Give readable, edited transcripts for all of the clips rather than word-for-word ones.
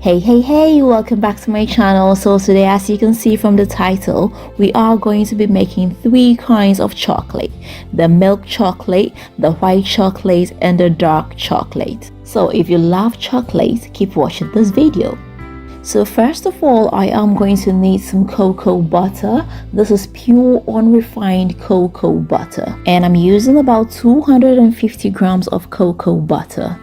Hey, welcome back to my channel. So today, as you can see from the title, we are going to be making 3 kinds of chocolate: the milk chocolate, the white chocolate, and the dark chocolate. So if you love chocolate, keep watching this video. So first of all, I am going to need some cocoa butter. This is pure unrefined cocoa butter, and I'm using about 250 grams of cocoa butter.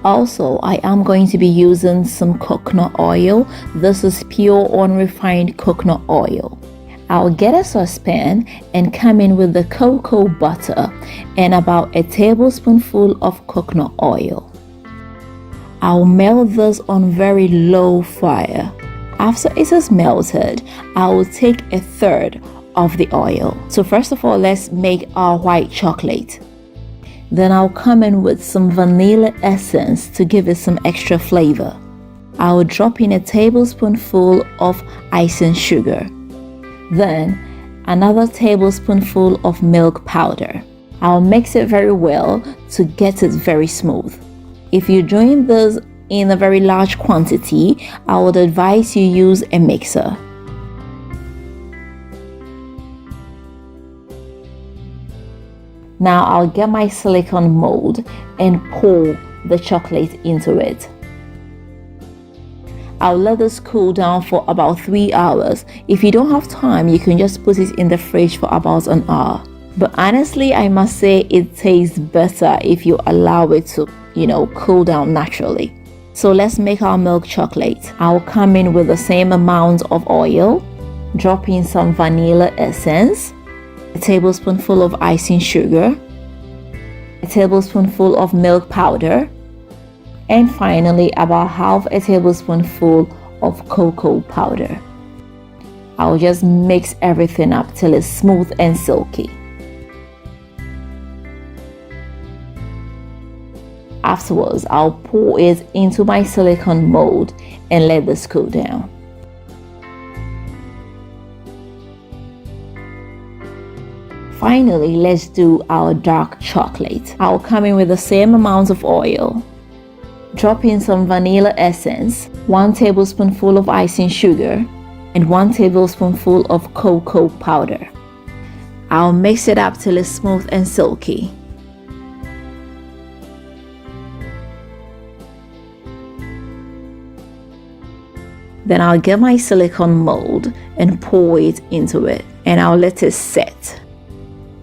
Also, I am going to be using some coconut oil. This is pure unrefined coconut oil. I'll get a saucepan and come in with the cocoa butter and about a tablespoonful of coconut oil. I'll melt this on very low fire. After it is melted, I will take a third of the oil. So first of all, let's make our white chocolate. Then I'll come in with some vanilla essence to give it some extra flavor. I will drop in a tablespoonful of icing sugar. Then another tablespoonful of milk powder. I'll mix it very well to get it very smooth. If you're doing this in a very large quantity, I would advise you use a mixer. Now I'll get my silicone mold and pour the chocolate into it. I'll let this cool down for about 3 hours. If you don't have time, you can just put it in the fridge for about an hour. But honestly, I must say it tastes better if you allow it to, cool down naturally. So let's make our milk chocolate. I'll come in with the same amount of oil, drop in some vanilla essence, a tablespoonful of icing sugar, a tablespoonful of milk powder, and finally about half a tablespoonful of cocoa powder. I'll just mix everything up till it's smooth and silky. Afterwards, I'll pour it into my silicone mold and let this cool down. Finally, let's do our dark chocolate. I'll come in with the same amount of oil, drop in some vanilla essence, 1 tablespoonful of icing sugar, and 1 tablespoonful of cocoa powder. I'll mix it up till it's smooth and silky. Then I'll get my silicone mold and pour it into it, and I'll let it set.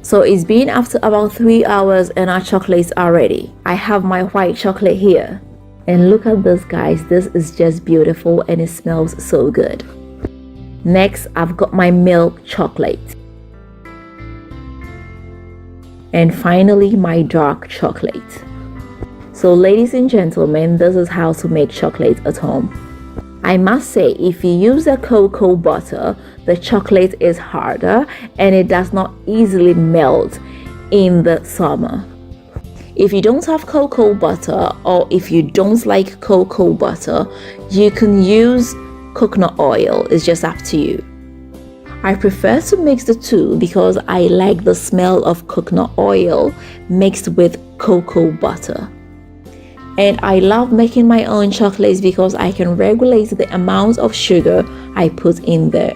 So it's been after about 3 hours and our chocolates are ready. I have my white chocolate here. And look at this, guys. This is just beautiful and it smells so good. Next, I've got my milk chocolate. And finally, my dark chocolate. So ladies and gentlemen, this is how to make chocolate at home. I must say, if you use a cocoa butter, the chocolate is harder and it does not easily melt in the summer. If you don't have cocoa butter, or if you don't like cocoa butter, you can use coconut oil. It's just up to you. I prefer to mix the two because I like the smell of coconut oil mixed with cocoa butter. And I love making my own chocolates because I can regulate the amount of sugar I put in there.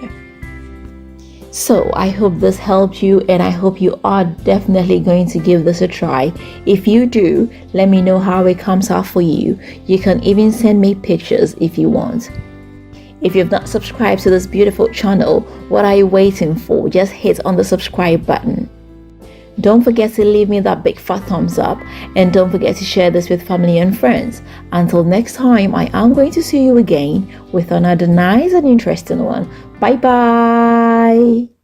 So I hope this helped you, and I hope you are definitely going to give this a try. If you do, let me know how it comes out for you. You can even send me pictures if you want. If you've not subscribed to this beautiful channel, what are you waiting for? Just hit on the subscribe button. Don't forget to leave me that big fat thumbs up, and don't forget to share this with family and friends. Until next time, I am going to see you again with another nice and interesting one. Bye bye.